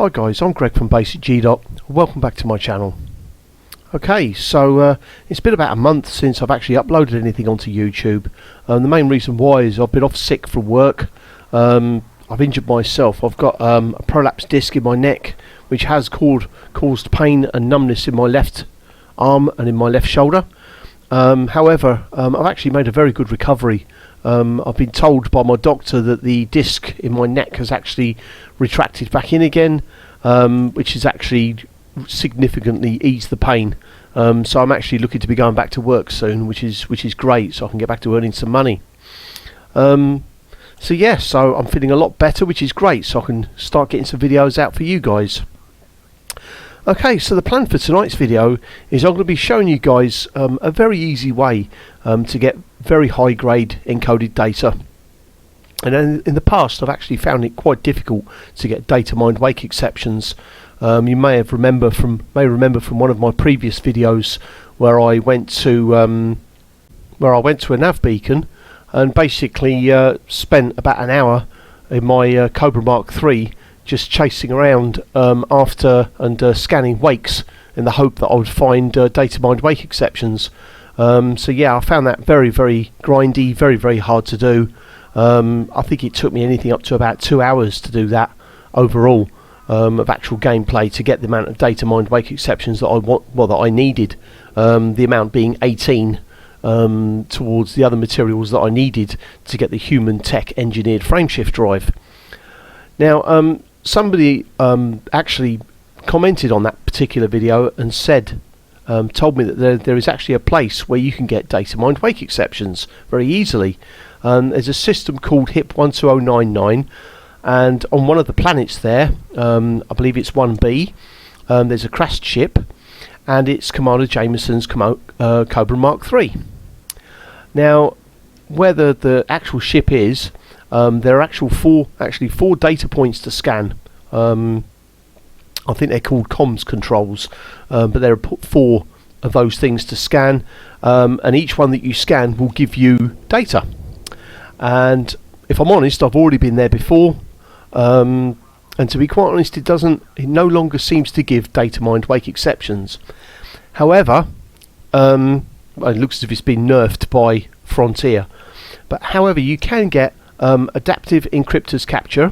Hi guys, I'm Greg from Basic GDOT. Welcome back to my channel. Okay, so it's been about a month since I've actually uploaded anything onto YouTube. The main reason why is I've been off sick from work. I've injured myself. I've got a prolapsed disc in my neck, which has caused pain and numbness in my left arm and in my left shoulder. However, I've actually made a very good recovery. I've been told by my doctor that the disc in my neck has actually retracted back in again, which has actually significantly eased the pain. So I'm actually looking to be going back to work soon, which is great, so I can get back to earning some money. So yeah, so I'm feeling a lot better, which is great, so I can start getting some videos out for you guys. Okay, so the plan for tonight's video is I'm going to be showing you guys a very easy way to get very high grade encoded data. And in the past I've actually found it quite difficult to get Datamined Wake Exceptions. You may remember from one of my previous videos where I went to a nav beacon and basically spent about an hour in my Cobra Mark III just chasing around after and scanning wakes in the hope that I would find Datamined Wake Exceptions. So yeah, I found that very, very grindy, very, very hard to do. I think it took me anything up to about 2 hours to do that overall of actual gameplay to get the amount of Datamined Wake Exceptions that I needed. The amount being 18 towards the other materials that I needed to get the human tech engineered frameshift drive. Now, somebody actually commented on that particular video and said, told me that there is actually a place where you can get Datamined Wake Exceptions very easily. There's a system called HIP 12099, and on one of the planets there, I believe it's 1B, there's a crashed ship, and it's Commander Jameson's Cobra Mark III. Now, where the actual ship is, there are four data points to scan. I think they're called comms controls, but there are 4 of those things to scan, and each one that you scan will give you data. And if I'm honest, I've already been there before, and to be quite honest, it no longer seems to give Datamined Wake Exceptions. However, it looks as if it's been nerfed by Frontier. But however, you can get adaptive encryptors capture,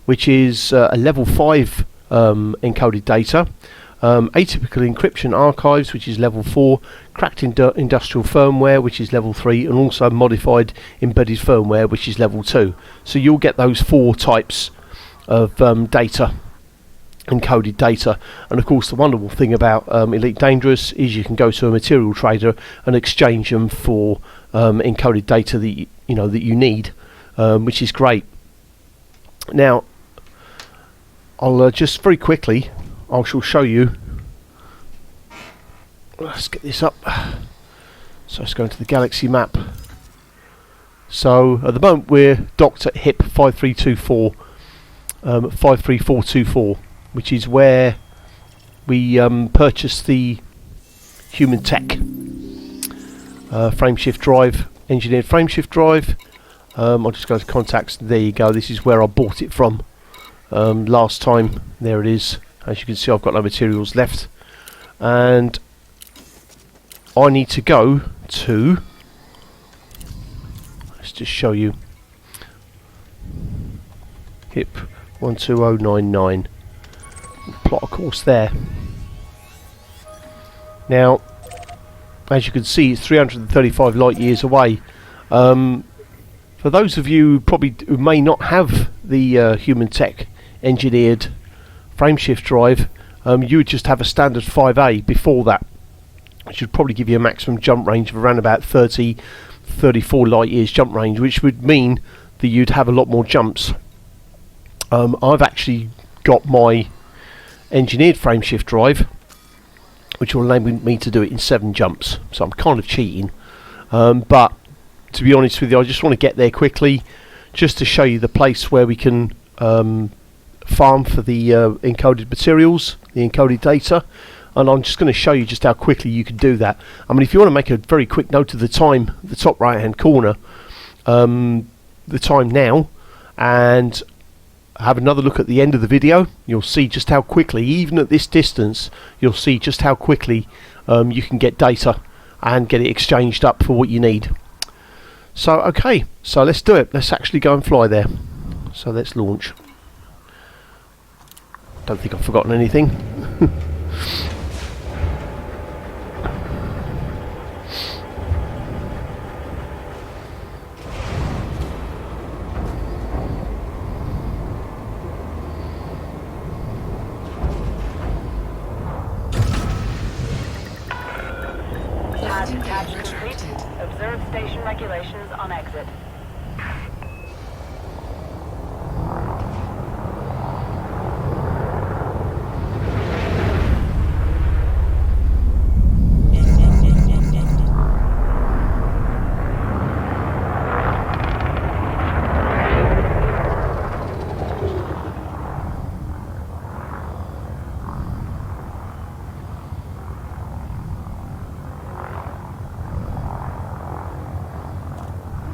which is a level 5 encoded data, atypical encryption archives, which is level 4, cracked industrial firmware, which is level 3, and also modified embedded firmware, which is level 2. So you'll get those 4 types of data, encoded data. And of course, the wonderful thing about Elite Dangerous is you can go to a material trader and exchange them for encoded data that you need, which is great. Now, I'll just very quickly, I shall show you. Let's get this up. So let's go into the galaxy map. So at the moment we're docked at HIP 5324, 53424, which is where we purchased the human tech frameshift drive, engineered frameshift drive. I'll just go to contacts. There you go. This is where I bought it from last time. There it is. As you can see, I've got no materials left, and I need to go to, let's just show you, HIP 12099, plot a course there. Now, as you can see, it's 335 light years away. For those of you who may not have the human tech engineered frameshift drive, you would just have a standard 5A before that, which would probably give you a maximum jump range of around about 34 light years jump range, which would mean that you'd have a lot more jumps. I've actually got my engineered frameshift drive, which will enable me to do it in 7 jumps, so I'm kind of cheating, but to be honest with you, I just want to get there quickly just to show you the place where we can farm for the encoded materials, the encoded data, and I'm just going to show you just how quickly you can do that. I mean, if you want to make a very quick note of the time, the top right hand corner, the time now, and have another look at the end of the video. You'll see just how quickly, even at this distance, you'll see just how quickly you can get data and get it exchanged up for what you need. So okay, so let's do it. Let's actually go and fly there. So let's launch. Don't think I've forgotten anything. Observe station regulations on exit.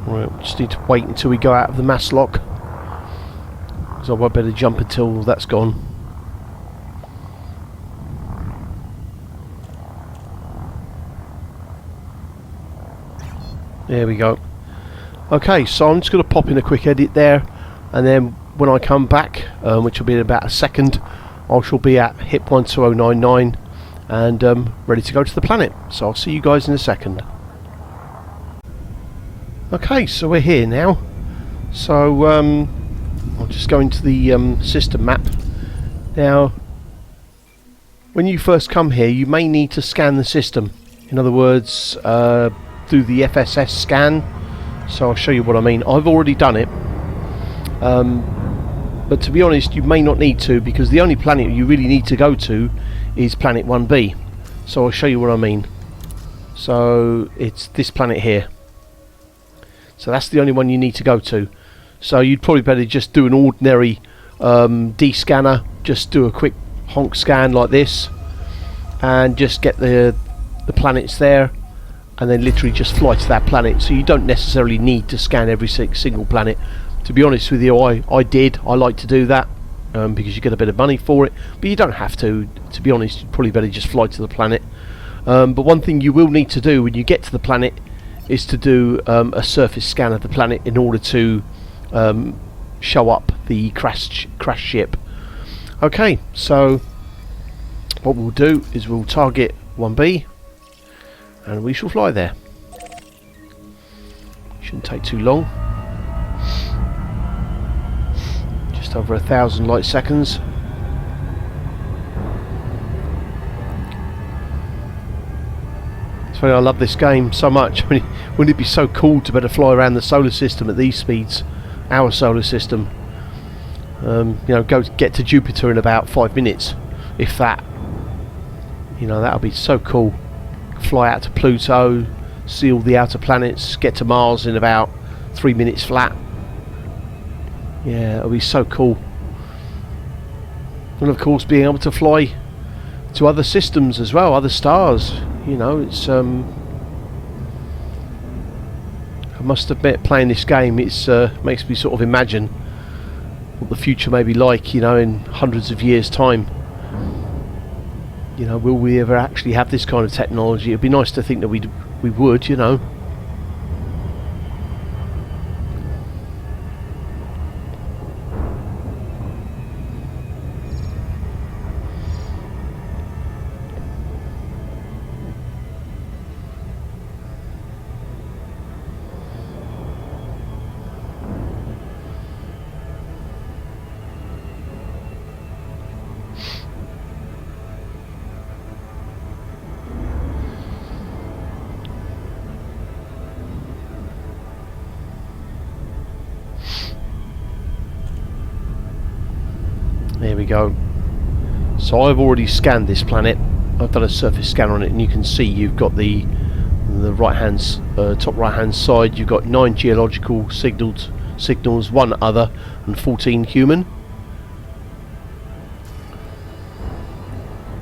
Right, we just need to wait until we go out of the mass lock, so I won't better jump until that's gone. There we go. Okay, so I'm just going to pop in a quick edit there, and then when I come back, which will be in about a second, I shall be at HIP 12099 and ready to go to the planet. So I'll see you guys in a second. Okay, so we're here now. So I'll just go into the system map. Now, when you first come here, you may need to scan the system. In other words, do the FSS scan. So I'll show you what I mean. I've already done it, but to be honest, you may not need to, because the only planet you really need to go to is planet 1B. So I'll show you what I mean. So it's this planet here. So that's the only one you need to go to. So you'd probably better just do an ordinary D-scanner. Just do a quick honk scan like this, and just get the planets there, and then literally just fly to that planet. So you don't necessarily need to scan every single planet. To be honest with you, I like to do that because you get a bit of money for it, but you don't have to. To be honest, you'd probably better just fly to the planet. But one thing you will need to do when you get to the planet is to do a surface scan of the planet in order to show up the crash ship. Okay, so what we'll do is we'll target 1B and we shall fly there. Shouldn't take too long. Just over 1,000 light seconds. I love this game so much. I mean, wouldn't it be so cool to be able to fly around the solar system at these speeds? Our solar system. You know, get to Jupiter in about 5 minutes, if that. You know, that would be so cool. Fly out to Pluto, see all the outer planets, get to Mars in about 3 minutes flat. Yeah, it would be so cool. And of course, being able to fly to other systems as well, other stars. You know, it's I must admit, playing this game, it's makes me sort of imagine what the future may be like, you know, in hundreds of years' time. You know, will we ever actually have this kind of technology? It'd be nice to think that we would, you know. There we go. So I've already scanned this planet. I've done a surface scan on it, and you can see you've got the right hand, top right hand side. You've got 9 geological signals, 1 other, and 14 human.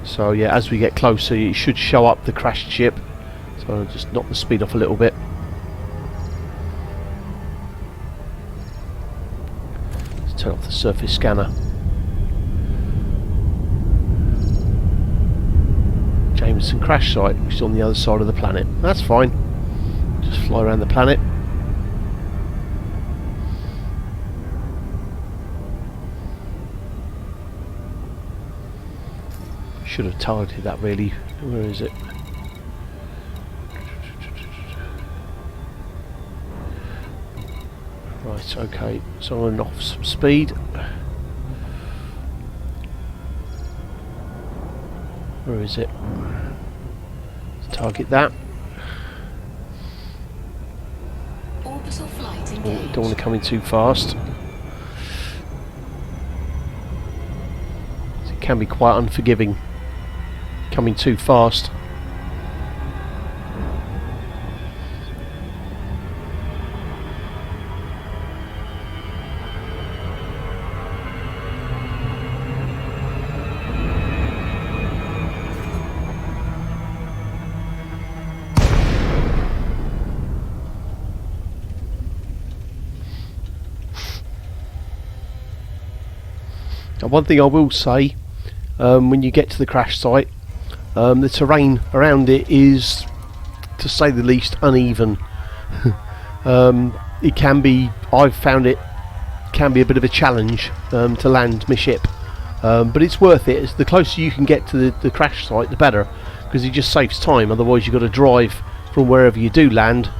So yeah, as we get closer, it should show up the crashed ship. So I'll just knock the speed off a little bit. Let's Turn off the surface scanner. Jameson crash site, which is on the other side of the planet. That's fine. Just fly around the planet. Should have targeted that really. Where is it? Right, okay. So I'm going to knock off some speed. Where is it? Let's target that. Orbital flight engaged. Oh, don't want to come in too fast. It can be quite unforgiving. Coming too fast. Now, one thing I will say, when you get to the crash site, the terrain around it is, to say the least, uneven. It can be, I've found it can be a bit of a challenge to land my ship, but it's worth it. The closer you can get to the crash site, the better, because it just saves time. Otherwise you've got to drive from wherever you do land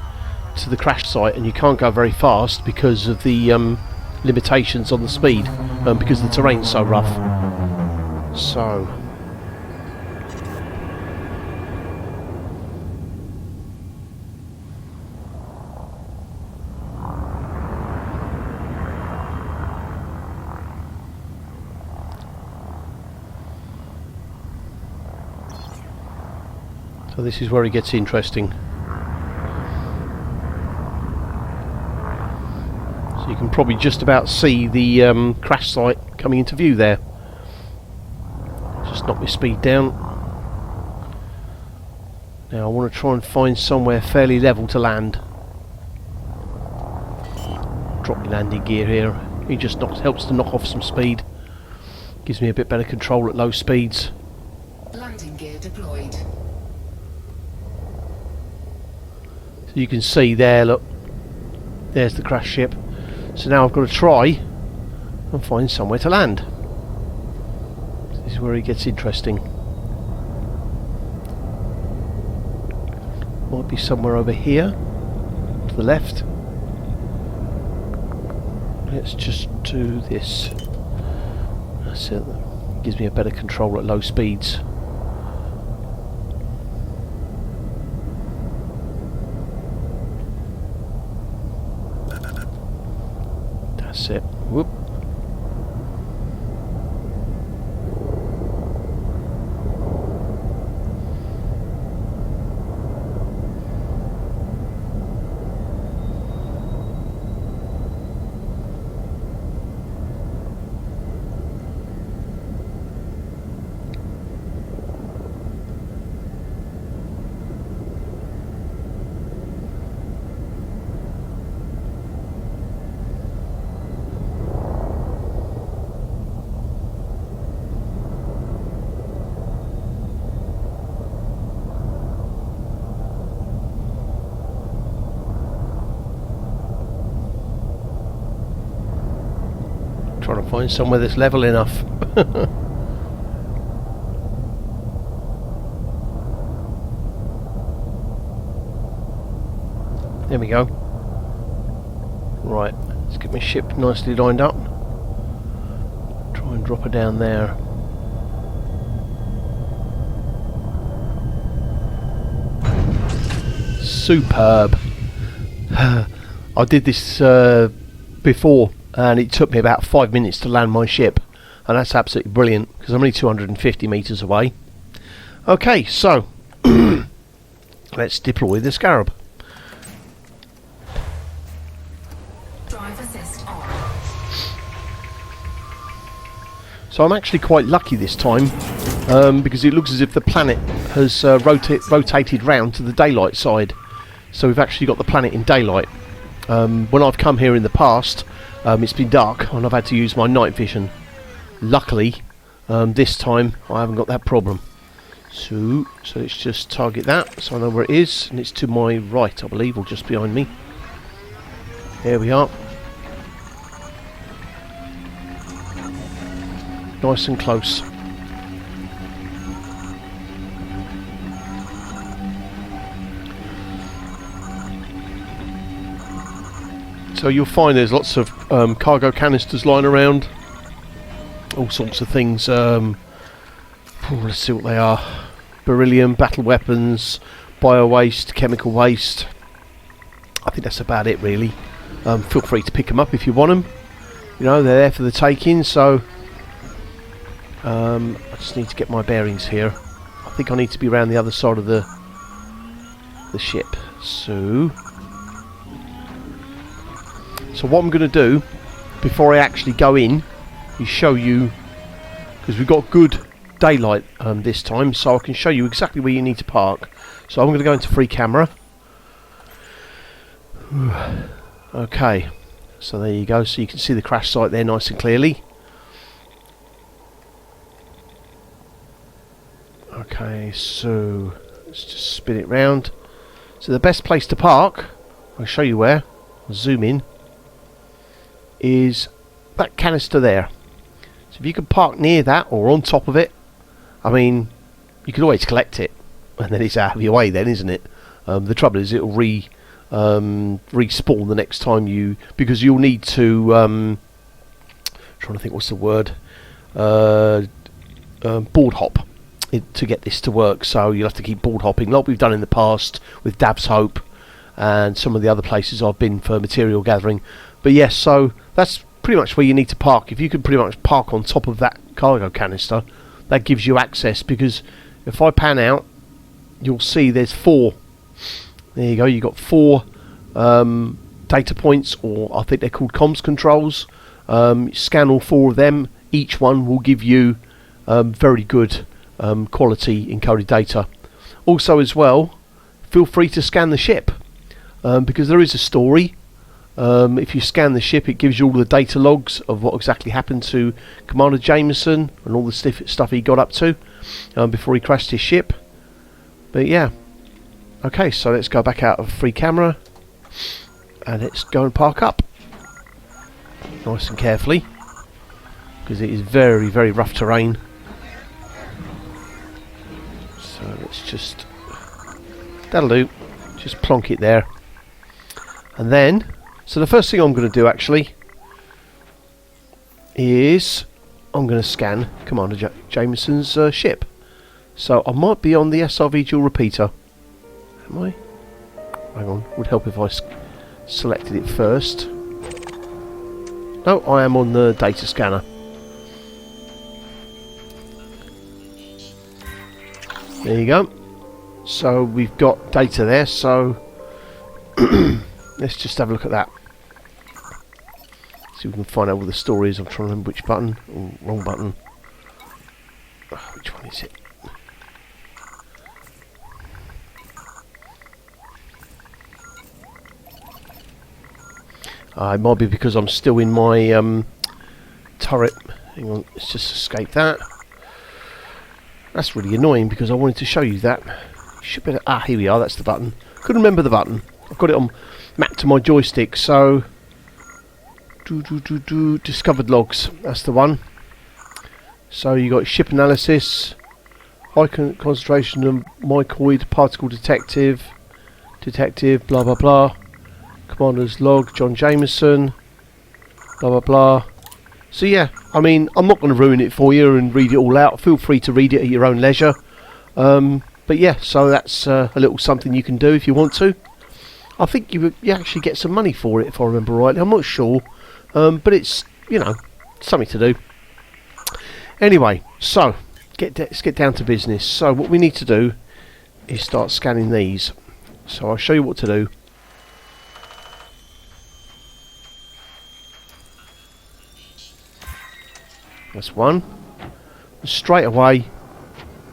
to the crash site, and you can't go very fast because of the limitations on the speed, because the terrain's so rough. So this is where it gets interesting. So you can probably just about see the crash site coming into view there. Just knock my speed down. Now I want to try and find somewhere fairly level to land. Drop my landing gear here. It just helps to knock off some speed. Gives me a bit better control at low speeds. Landing gear deployed. So you can see there, look, there's the crash ship. So now I've got to try and find somewhere to land. This is where it gets interesting. Might be somewhere over here, to the left. Let's just do this. That's it. Gives me a better control at low speeds. That's it. Whoop. Trying to find somewhere that's level enough. There we go. Right, let's get my ship nicely lined up. Try and drop her down there. Superb. I did this before, and it took me about 5 minutes to land my ship, and that's absolutely brilliant because I'm only 250 meters away. Okay, so let's deploy the Scarab. Drive assist on. So I'm actually quite lucky this time, because it looks as if the planet has rotated round to the daylight side. So we've actually got the planet in daylight. When I've come here in the past, it's been dark and I've had to use my night vision. Luckily, this time I haven't got that problem. So let's just target that so I know where it is, and it's to my right, I believe, or just behind me. There we are. Nice and close. So you'll find there's lots of cargo canisters lying around, all sorts of things. Let's see what they are. Beryllium, battle weapons, bio waste, chemical waste. I think that's about it really. Feel free to pick them up if you want them. You know, they're there for the taking, so I just need to get my bearings here. I think I need to be around the other side of the ship. So what I'm going to do before I actually go in is show you, because we've got good daylight this time, so I can show you exactly where you need to park. So I'm going to go into free camera. Okay, so there you go, so you can see the crash site there nice and clearly. Okay, so let's just spin it round. So the best place to park, I'll show you where, I'll zoom in, is that canister there. So if you can park near that or on top of it, I mean, you can always collect it and then it's out of your way then, isn't it? The trouble is it'll respawn the next time you, because you'll need to trying to think what's the word, board hop to get this to work, so you'll have to keep board hopping like we've done in the past with Dab's Hope and some of the other places I've been for material gathering. But yes, so that's pretty much where you need to park. If you can pretty much park on top of that cargo canister, that gives you access, because if I pan out you'll see there's 4. There you go, you've got 4 data points, or I think they're called comms controls. Scan all 4 of them, each one will give you very good quality encoded data. Also as well, feel free to scan the ship, because there is a story. If you scan the ship, it gives you all the data logs of what exactly happened to Commander Jameson and all the stuff he got up to before he crashed his ship. But yeah, okay, so let's go back out of free camera and let's go and park up nice and carefully, because it is very, very rough terrain. So let's just, that'll do, just plonk it there. And then, so the first thing I'm going to do actually is I'm going to scan Commander Jameson's ship. So I might be on the SRV dual repeater. Am I? Hang on, would help if I selected it first. No, I am on the data scanner. There you go. So we've got data there, so let's just have a look at that. See if we can find out what the story is. I'm trying to remember which button. Oh, wrong button. Oh, which one is it? It might be because I'm still in my turret. Hang on, let's just escape that. That's really annoying because I wanted to show you that. Should be, here we are, that's the button. Couldn't remember the button. I've got it on mapped to my joystick, so discovered logs, that's the one. So you got ship analysis, high concentration of mycoid particle detective, blah blah blah. Commander's log, John Jameson, blah blah blah. So yeah, I mean, I'm not going to ruin it for you and read it all out. Feel free to read it at your own leisure. But yeah, so that's a little something you can do if you want to. I think you actually get some money for it, if I remember rightly. I'm not sure, but it's, you know, something to do. Anyway, so let's get down to business. So what we need to do is start scanning these. So I'll show you what to do. That's one. Straight away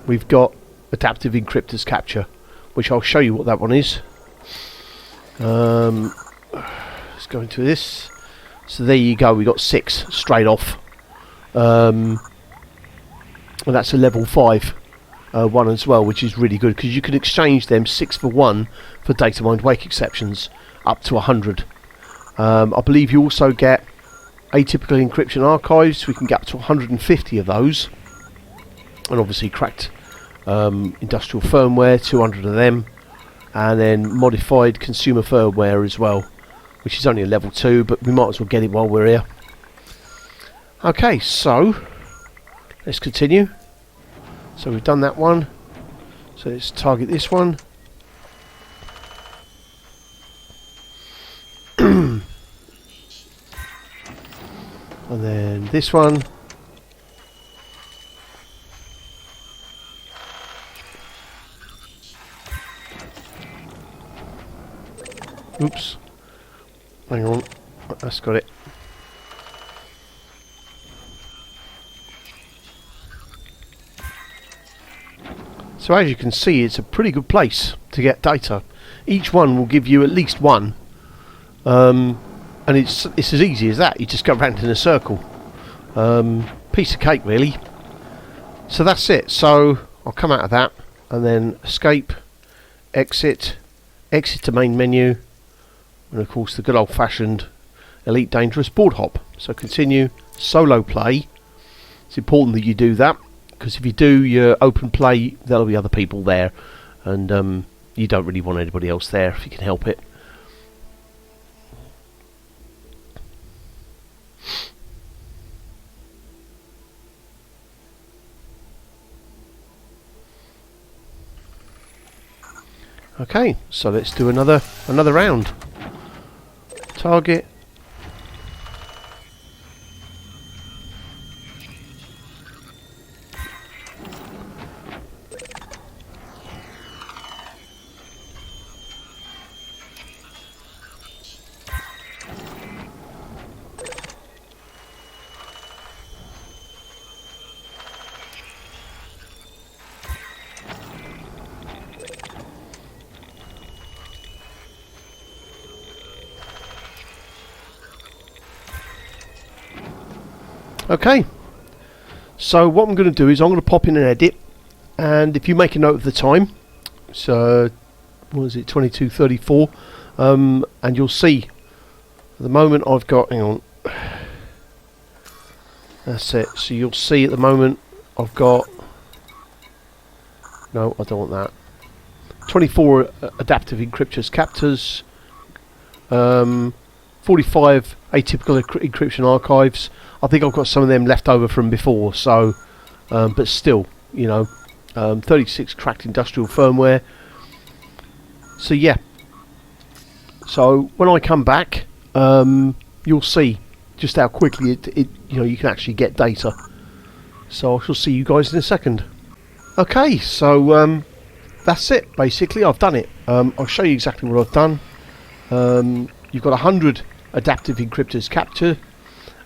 we've got adaptive encryptors capture, which I'll show you what that one is. go into this. So there you go, we got 6 straight off. And that's a level 5 one as well, which is really good because you can exchange them 6 for 1 for Datamined Wake Exceptions up to 100. I believe you also get atypical encryption archives. We can get up to 150 of those, and obviously cracked industrial firmware, 200 of them, and then modified consumer firmware as well, which is only a level 2, but we might as well get it while we're here. Okay, so let's continue. So we've done that one, so let's target this one. And then this one. Oops. Hang on. That's got it. So as you can see, it's a pretty good place to get data. Each one will give you at least one. And it's as easy as that. You just go round in a circle. Piece of cake, really. So that's it. So I'll come out of that and then escape, exit to main menu, and of course the good old-fashioned Elite Dangerous board hop. So continue, solo play. It's important that you do that, because if you do your open play, there'll be other people there, and you don't really want anybody else there if you can help it. Okay, so let's do another round. Target. Okay, so what I'm going to do is I'm going to pop in an edit, and if you make a note of the time, so what is it, 22:34, and you'll see at the moment I've got, hang on, that's it, so you'll see at the moment I've got, no, I don't want that, 24 adaptive encryptors captors, 45 atypical encryption archives. I think I've got some of them left over from before, so but still, you know, 36 cracked industrial firmware. So yeah, so when I come back, you'll see just how quickly it you know, you can actually get data. So I shall see you guys in a second. Okay, so that's it basically. I've done it. I'll show you exactly what I've done. You've got 100 adaptive encryptors capture,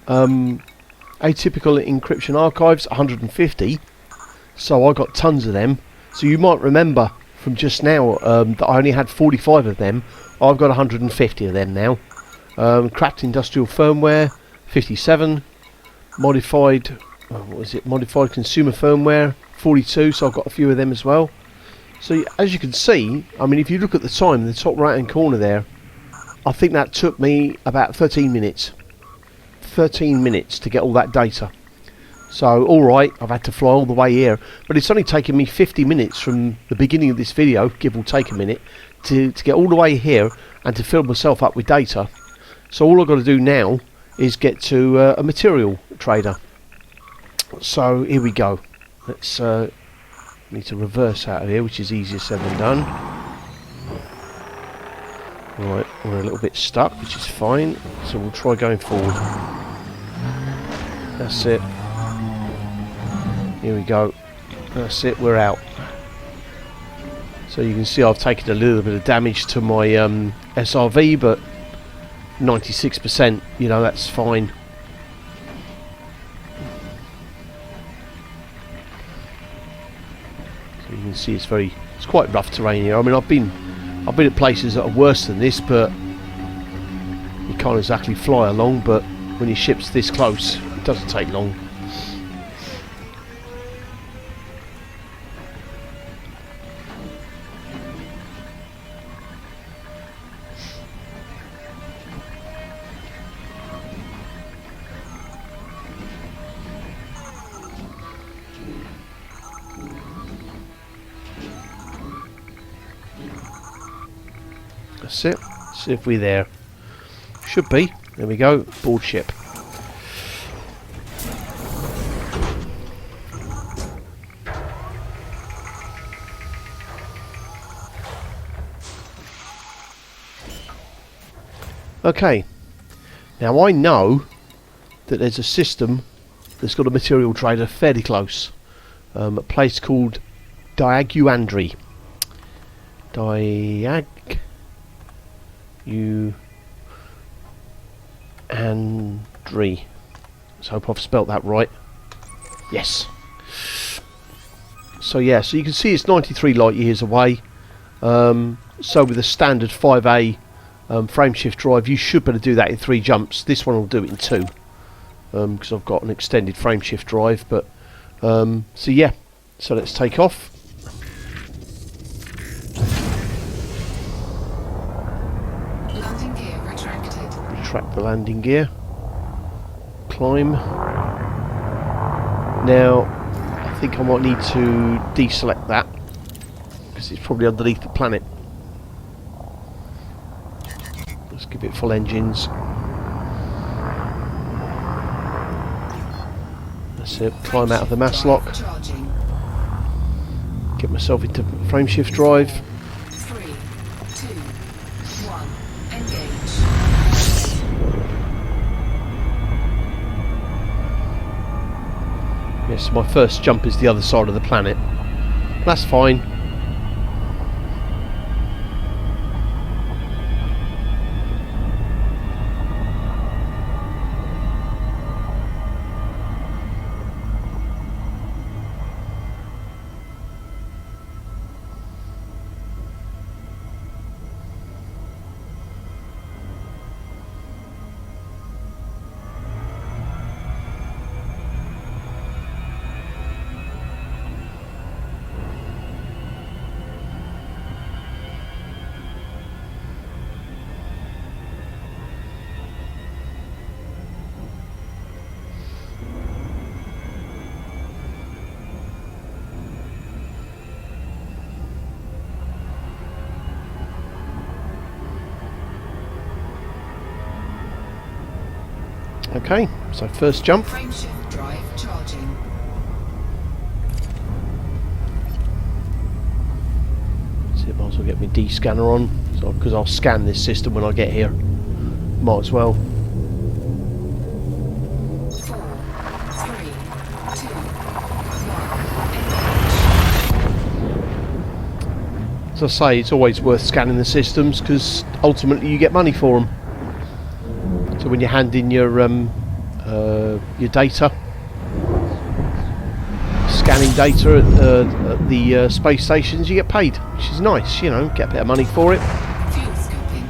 atypical encryption archives 150, so I got tons of them. So you might remember from just now that I only had 45 of them. I've got 150 of them now. Cracked industrial firmware 57, modified what was it, modified consumer firmware 42, so I've got a few of them as well. So as you can see, I mean, if you look at the time in the top right hand corner there, I think that took me about 13 minutes. 13 minutes to get all that data. So, alright, I've had to fly all the way here. But it's only taken me 50 minutes from the beginning of this video, give or take a minute, to get all the way here and to fill myself up with data. So all I've got to do now is get to a material trader. So, here we go. Let's need to reverse out of here, which is easier said than done. Right, we're a little bit stuck, which is fine, so we'll try going forward. That's it. Here we go. That's it, we're out. So you can see I've taken a little bit of damage to my SRV, but 96%, you know, that's fine. So you can see it's quite rough terrain here. I mean, I've been at places that are worse than this, but you can't exactly fly along, but when your ship's this close, it doesn't take long. That's it. See if we're there. Should be. There we go. Board ship. Okay. Now I know that there's a system that's got a material trader fairly close. A place called Diaguandri. Diaguandri. Let's hope I've spelt that right. Yes. So yeah, so you can see it's 93 light years away. So with a standard 5A frameshift drive, you should be able to do that in 3 jumps. This one will do it in 2 because I've got an extended frameshift drive. But so yeah, so let's take off. Landing gear retracted. Retract the landing gear. Climb. Now, I think I might need to deselect that because it's probably underneath the planet. Let's give it full engines. That's it. Climb out of the mass lock. Get myself into frameshift drive. 3, 2, 1, engage. Yes, my first jump is the other side of the planet. That's fine. Okay, so first jump. Frameshift drive charging. See if I might as well get my D scanner on, because I'll scan this system when I get here. Might as well. 4, 3, 2, 1, engage. As I say, it's always worth scanning the systems because ultimately you get money for them. So when you hand in your data, scanning data at the space stations, you get paid, which is nice. You know, get a bit of money for it. Fuel scooping.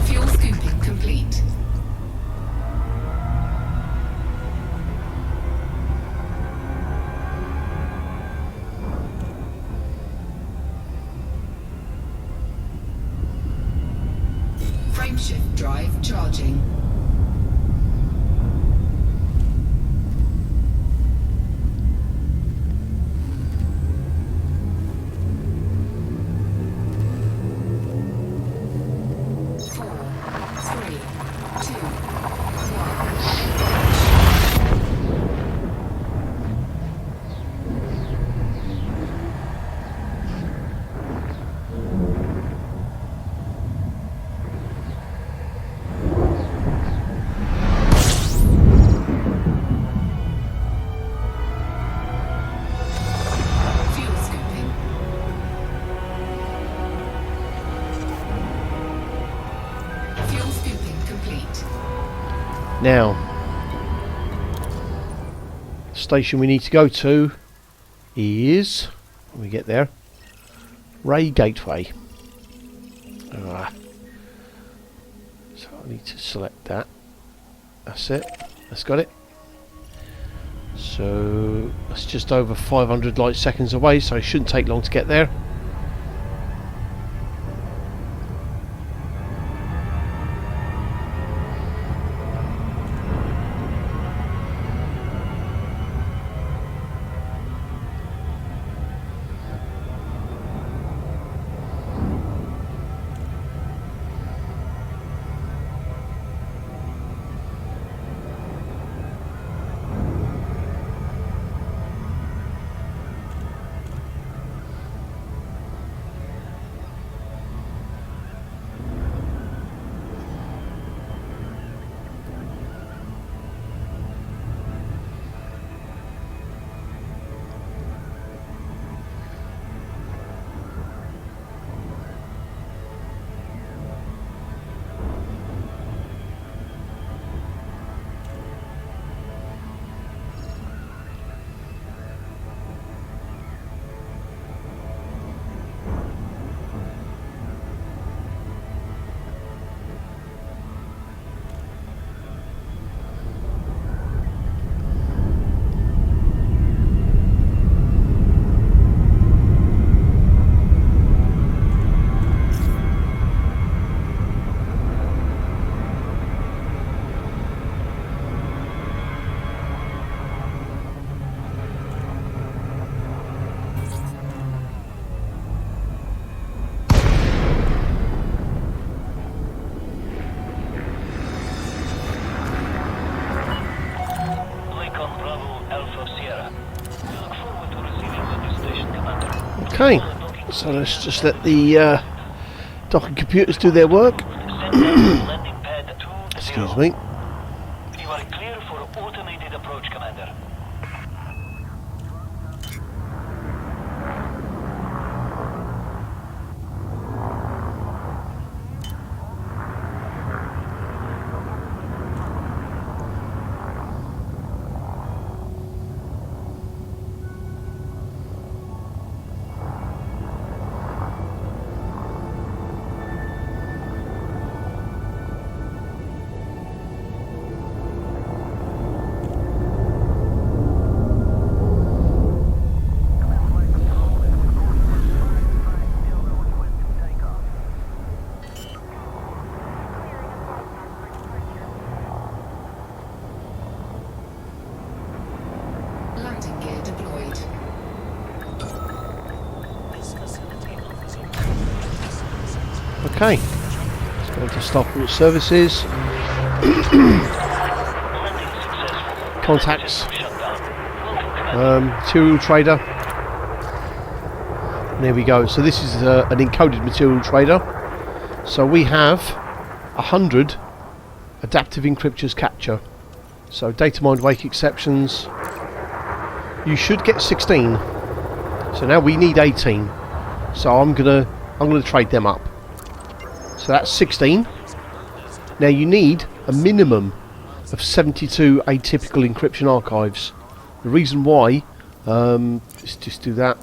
Fuel scooping complete. Frameshift drive charging. Now, the station we need to go to is, when we get there, Ray Gateway. So I need to select that. That's it. That's got it. So that's just over 500 light seconds away, so it shouldn't take long to get there. Okay, so let's just let the docking computers do their work. Excuse me. You are clear for automated approach, Commander. Landing gear deployed. Okay, let's go into Starport Services. Contacts. Material trader. And there we go. So this is an encoded material trader. So we have 100 adaptive encryptors capture. So Datamined Wake Exceptions. You should get 16. So now we need 18. So I'm gonna trade them up. So that's 16. Now you need a minimum of 72 atypical encryption archives. The reason why, let's just do that.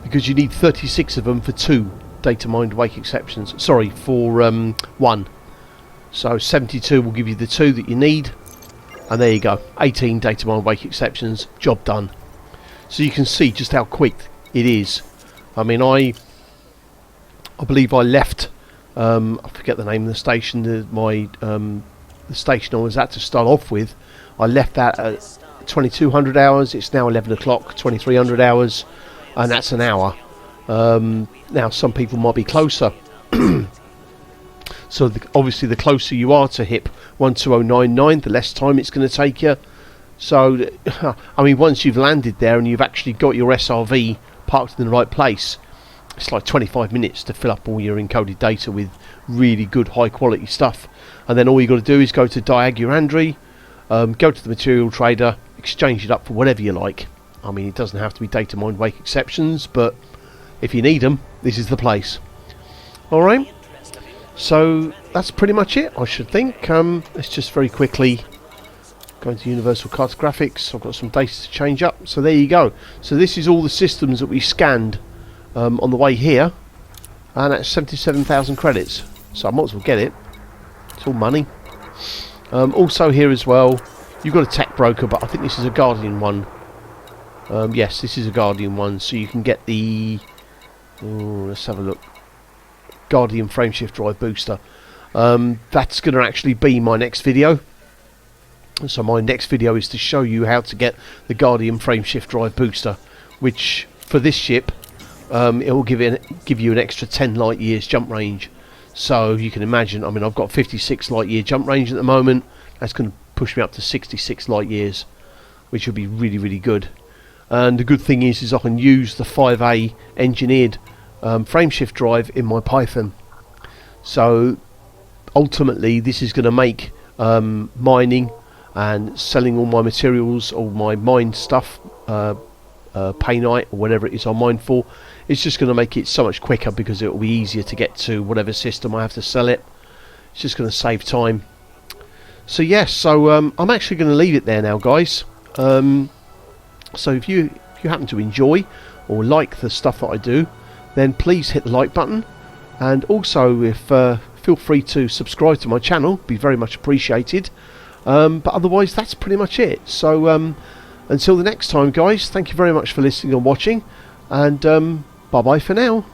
Because you need 36 of them for 2 Datamined Wake Exceptions. Sorry, for 1. So 72 will give you the 2 that you need. And there you go, 18 Datamined Wake Exceptions, job done. So you can see just how quick it is. I mean, I believe I left, I forget the name of the station, the station I was at to start off with. I left that at 2200 hours, it's now 11 o'clock, 2300 hours, and that's an hour. Now some people might be closer. So obviously the closer you are to HIP 12099, the less time it's going to take you. So, I mean, once you've landed there and you've actually got your SRV parked in the right place, it's like 25 minutes to fill up all your encoded data with really good high quality stuff. And then all you got to do is go to Diagurandri, go to the material trader, exchange it up for whatever you like. I mean, it doesn't have to be Datamined Wake Exceptions, but if you need them, this is the place. Alright. So that's pretty much it, I should think. Let's just very quickly Going to Universal Cartographics. I've got some data to change up. So there you go. So this is all the systems that we scanned on the way here, and that's 77,000 credits. So I might as well get it. It's all money. Also here as well, you've got a tech broker, but I think this is a Guardian one. Yes, this is a Guardian one, so you can get the... let's have a look. Guardian frameshift drive booster. That's going to actually be my next video. So my next video is to show you how to get the Guardian frameshift drive booster, which for this ship it will give you an extra 10 light years jump range. So you can imagine, I mean, I've got 56 light year jump range at the moment. That's going to push me up to 66 light years, which will be really, really good. And the good thing is I can use the 5A engineered frameshift drive in my Python. So ultimately this is going to make mining and selling all my materials, all my mined stuff, painite or whatever it is I mine for, it's just going to make it so much quicker because it will be easier to get to whatever system I have to sell it. It's just going to save time. So yes, so I'm actually going to leave it there now, guys. So if you happen to enjoy or like the stuff that I do, then please hit the like button, and also if feel free to subscribe to my channel, be very much appreciated. But otherwise that's pretty much it. So until the next time, guys, thank you very much for listening and watching, and bye bye for now.